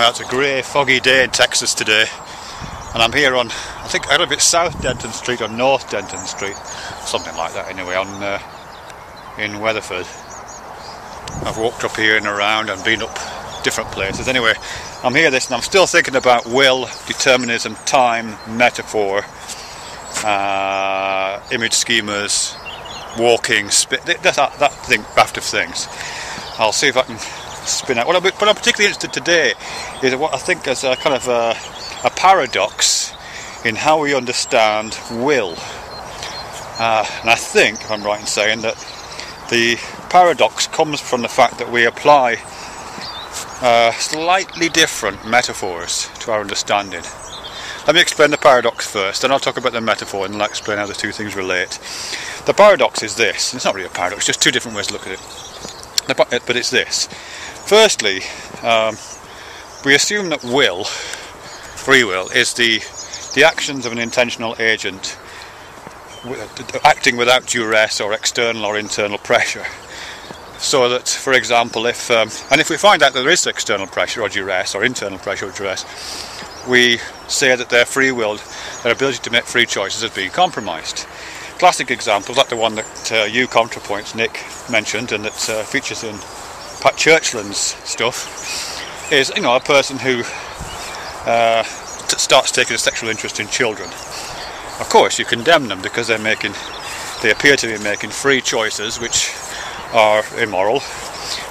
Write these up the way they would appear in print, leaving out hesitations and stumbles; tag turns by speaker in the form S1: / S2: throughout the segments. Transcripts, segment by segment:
S1: Well, it's a grey, foggy day in Texas today, and I'm here on, I think, I don't know if it's South Denton Street or North Denton Street, something like that anyway, in Weatherford. I've walked up here and around and been up different places. Anyway, I'm here and I'm still thinking about will, determinism, time, metaphor, image schemas, walking, that thing, raft of things. I'll see if I can spin out. What I'm particularly interested today is what I think is a kind of a paradox in how we understand will. And I think, if I'm right in saying, that the paradox comes from the fact that we apply slightly different metaphors to our understanding. Let me explain the paradox first, then I'll talk about the metaphor and I'll explain how the two things relate. The paradox is this, it's not really a paradox, just two different ways to look at it, but it's this. Firstly, we assume that will, free will, is the actions of an intentional agent acting without duress or external or internal pressure. So that, for example, if we find out that there is external pressure or duress, or internal pressure or duress, we say that their free will, their ability to make free choices, has been compromised. Classic examples, like the one that you ContraPoints, Nick, mentioned, and that features in Pat Churchland's stuff, is a person who starts taking a sexual interest in children. Of course, you condemn them because they appear to be making free choices which are immoral,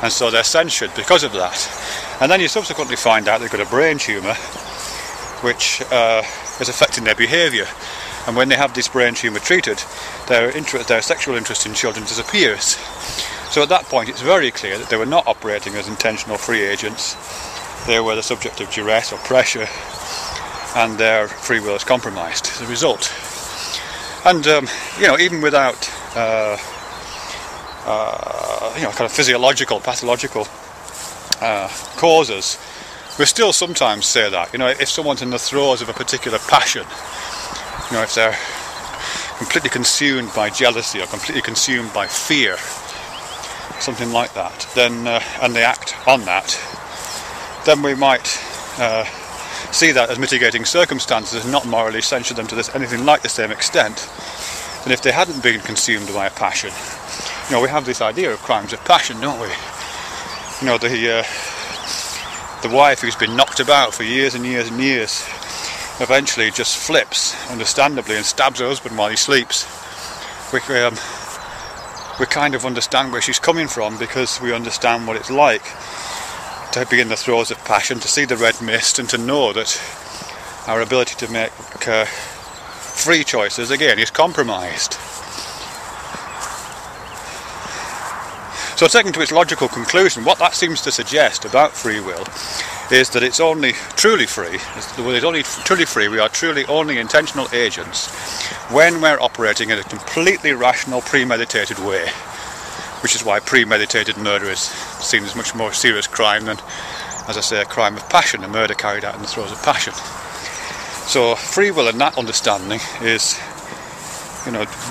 S1: and so they're censured because of that. And then you subsequently find out they've got a brain tumour which is affecting their behaviour, and when they have this brain tumour treated, their sexual interest in children disappears. So at that point it's very clear that they were not operating as intentional free agents, they were the subject of duress or pressure, and their free will is compromised as a result. And even without kind of physiological, pathological causes, we still sometimes say that, if someone's in the throes of a particular passion, if they're completely consumed by jealousy or completely consumed by fear, something like that, then and they act on that, then we might see that as mitigating circumstances and not morally censure them to anything like the same extent than if they hadn't been consumed by a passion. We have this idea of crimes of passion, don't we? The wife who's been knocked about for years and years and years eventually just flips, understandably, and stabs her husband while he sleeps. We kind of understand where she's coming from because we understand what it's like to be in the throes of passion, to see the red mist, and to know that our ability to make free choices, again, is compromised. So taken to its logical conclusion, what that seems to suggest about free will is that it's only truly free, we are truly only intentional agents when we're operating in a completely rational, premeditated way, which is why premeditated murder is seen as much more serious crime than, as I say, a crime of passion, a murder carried out in the throes of passion. So free will in that understanding is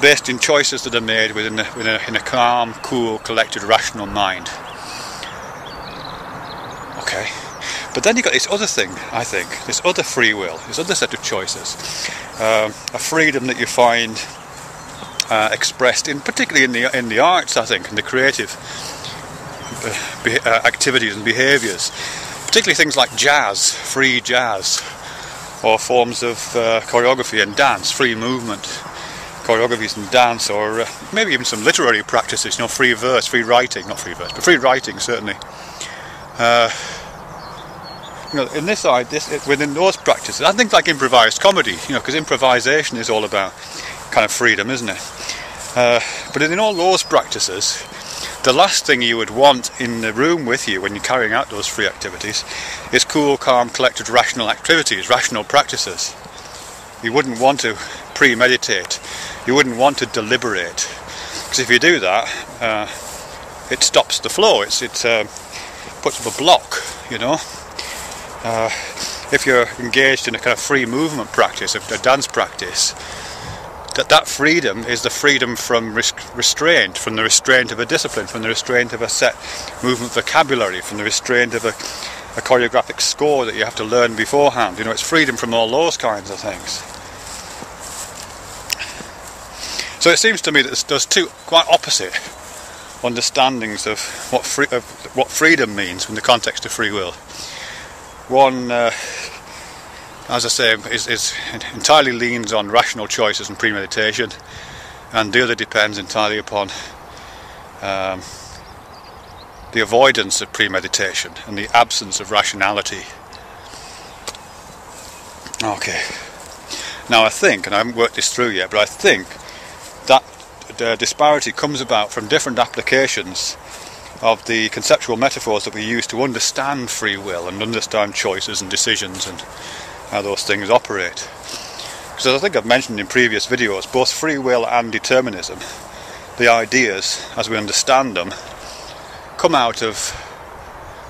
S1: based in choices that are made in a calm, cool, collected, rational mind. Okay, but then you've got this other thing, I think, this other free will, this other set of choices, a freedom that you find expressed particularly in the arts, I think, in the creative activities and behaviours, particularly things like jazz, free jazz, or forms of choreography and dance, free movement, choreographies and dance, or maybe even some literary practices, free verse, free writing, not free verse, but free writing certainly. Within those practices, I think, like improvised comedy, because improvisation is all about kind of freedom, isn't it? But in all those practices, the last thing you would want in the room with you when you're carrying out those free activities is cool, calm, collected, rational activities, rational practices. You wouldn't want to premeditate, you wouldn't want to deliberate, because if you do that, it stops the flow, it puts up a block, If you're engaged in a kind of free movement practice, a dance practice, that freedom is the freedom from restraint, from the restraint of a discipline, from the restraint of a set movement vocabulary, from the restraint of a choreographic score that you have to learn beforehand. You know, it's freedom from all those kinds of things. So it seems to me that there's two quite opposite understandings of what freedom means in the context of free will. One, as I say, is entirely leans on rational choices and premeditation, and the other depends entirely upon the avoidance of premeditation and the absence of rationality. Okay. Now I think, and I haven't worked this through yet, but I think that the disparity comes about from different applications of the conceptual metaphors that we use to understand free will and understand choices and decisions and how those things operate. Because as I think I've mentioned in previous videos, both free will and determinism, the ideas as we understand them, come out of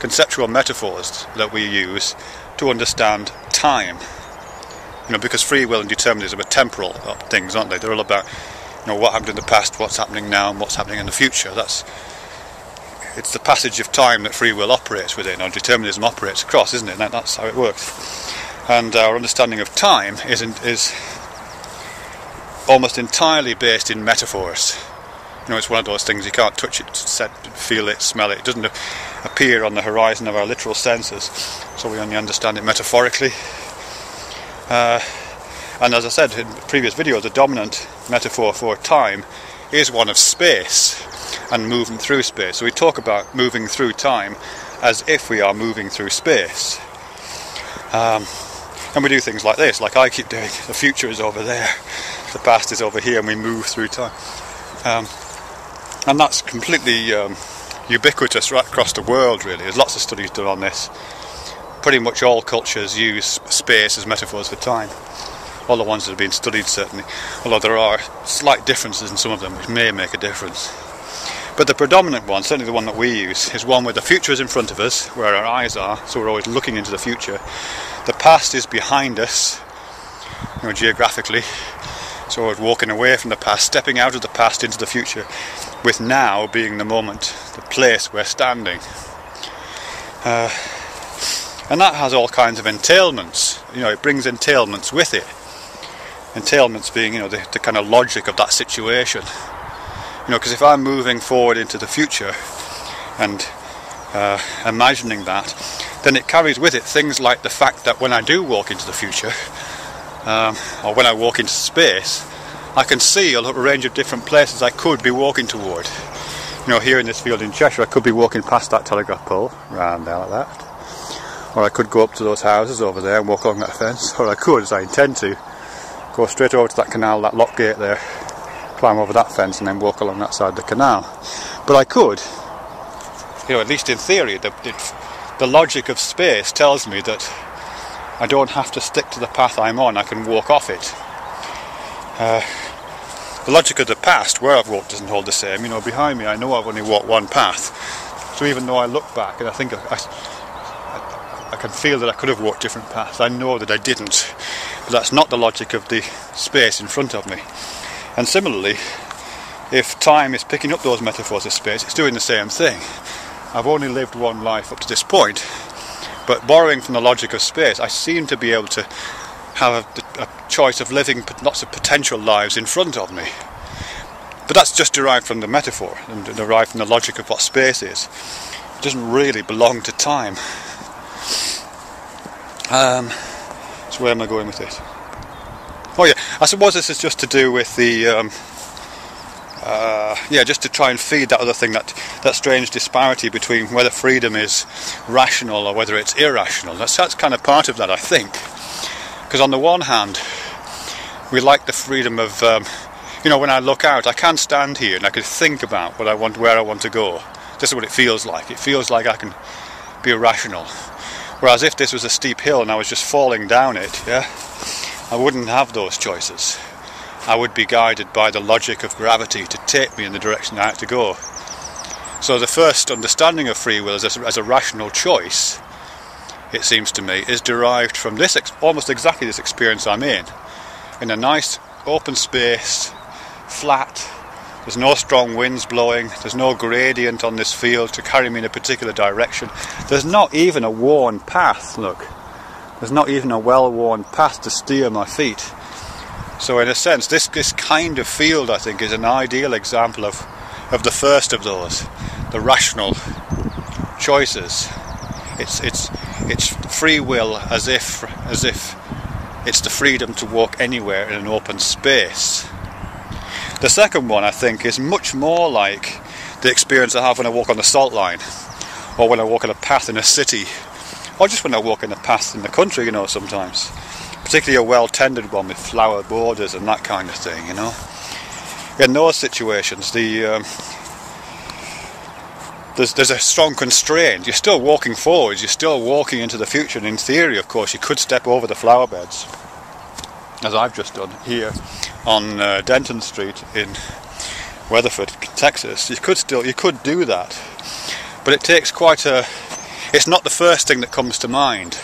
S1: conceptual metaphors that we use to understand time. You know, because free will and determinism are temporal things, aren't they? They're all about, you know, what happened in the past, what's happening now, and what's happening in the future. It's the passage of time that free will operates within, or determinism operates across, isn't it? That's how it works. And our understanding of time is almost entirely based in metaphors. You know, it's one of those things you can't touch it, feel it, smell it. It doesn't appear on the horizon of our literal senses, so we only understand it metaphorically. And as I said in the previous video, the dominant metaphor for time is one of space and movement through space. So we talk about moving through time as if we are moving through space. And we do things like this, like I keep doing. The future is over there, the past is over here, and we move through time. And that's completely ubiquitous right across the world, really. There's lots of studies done on this. Pretty much all cultures use space as metaphors for time. All the ones that have been studied, certainly. Although there are slight differences in some of them, which may make a difference. But the predominant one, certainly the one that we use, is one where the future is in front of us, where our eyes are, so we're always looking into the future. The past is behind us, you know, geographically. So we're walking away from the past, stepping out of the past into the future, with now being the moment, the place we're standing. And that has all kinds of entailments. You know, it brings entailments with it. Entailments being, you know, the kind of logic of that situation. You know, because if I'm moving forward into the future and imagining that, then it carries with it things like the fact that when I do walk into the future, or when I walk into space, I can see a range of different places I could be walking toward. You know, here in this field in Cheshire, I could be walking past that telegraph pole, round down like that. Or I could go up to those houses over there and walk along that fence. Or I could, as I intend to, go straight over to that canal, that lock gate there, climb over that fence and then walk along that side of the canal. But I could, you know, at least in theory, the logic of space tells me that I don't have to stick to the path I'm on, I can walk off it. The logic of the past, where I've walked, doesn't hold the same. You know, behind me I know I've only walked one path. So even though I look back and I think I can feel that I could have walked different paths, I know that I didn't. But that's not the logic of the space in front of me. And similarly, if time is picking up those metaphors of space, it's doing the same thing. I've only lived one life up to this point, but borrowing from the logic of space, I seem to be able to have a choice of living lots of potential lives in front of me. But that's just derived from the metaphor and derived from the logic of what space is. It doesn't really belong to time. So where am I going with this? Oh yeah, I suppose this is just to do with the just to try and feed that other thing, that strange disparity between whether freedom is rational or whether it's irrational. That's kind of part of that, I think. Because on the one hand, we like the freedom of, you know, when I look out, I can stand here and I can think about what I want, where I want to go. This is what it feels like. It feels like I can be rational. Whereas if this was a steep hill and I was just falling down it, yeah, I wouldn't have those choices. I would be guided by the logic of gravity to take me in the direction I have to go. So the first understanding of free will as a rational choice, it seems to me, is derived from this almost exactly this experience I'm in a nice open space, flat, There's no strong winds blowing, there's no gradient on this field to carry me in a particular direction. There's not even a worn path, look. There's not even a well-worn path to steer my feet. So in a sense, this kind of field, I think, is an ideal example of the first of those, the rational choices. It's free will as if it's the freedom to walk anywhere in an open space. The second one, I think, is much more like the experience I have when I walk on the salt line, or when I walk on a path in a city, or just when I walk in a path in the country, you know, sometimes. Particularly a well-tended one with flower borders and that kind of thing, you know. In those situations, there's a strong constraint. You're still walking forwards, you're still walking into the future, and in theory, of course, you could step over the flower beds, as I've just done here on Denton Street in Weatherford, Texas. You could do that, but it takes it's not the first thing that comes to mind.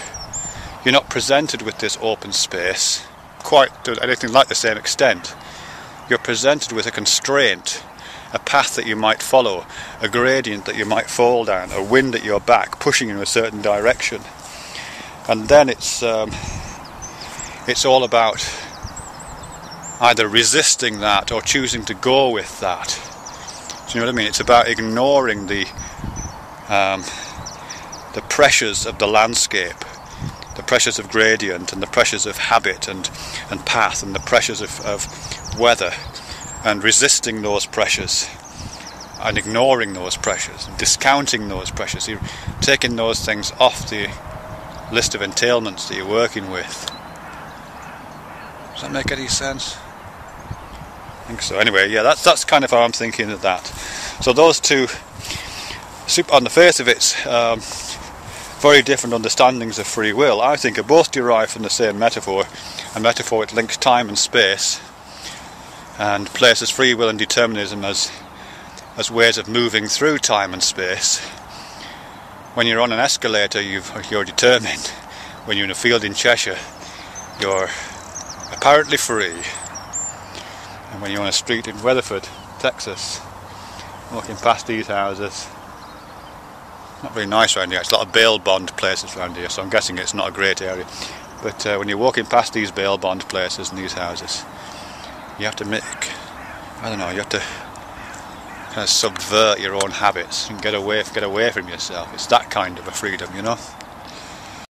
S1: You're not presented with this open space quite to anything like the same extent. You're presented with a constraint, a path that you might follow, a gradient that you might fall down, a wind at your back pushing in a certain direction, and then it's all about either resisting that or choosing to go with that. Do you know what I mean? It's about ignoring the pressures of the landscape, the pressures of gradient and the pressures of habit and path and the pressures of weather, and resisting those pressures and ignoring those pressures and discounting those pressures. You're taking those things off the list of entailments that you're working with. Does that make any sense? I think so. Anyway, yeah, that's kind of how I'm thinking of that. So those two, on the face of it, very different understandings of free will, I think, are both derived from the same metaphor, a metaphor which links time and space and places free will and determinism as ways of moving through time and space. When you're on an escalator, you're determined. When you're in a field in Cheshire, you're apparently free. And when you're on a street in Weatherford, Texas, walking past these houses, not very nice around here. It's a lot of bail bond places around here, so I'm guessing it's not a great area. But when you're walking past these bail bond places and these houses, you have to you have to kind of subvert your own habits and get away from yourself. It's that kind of a freedom, you know.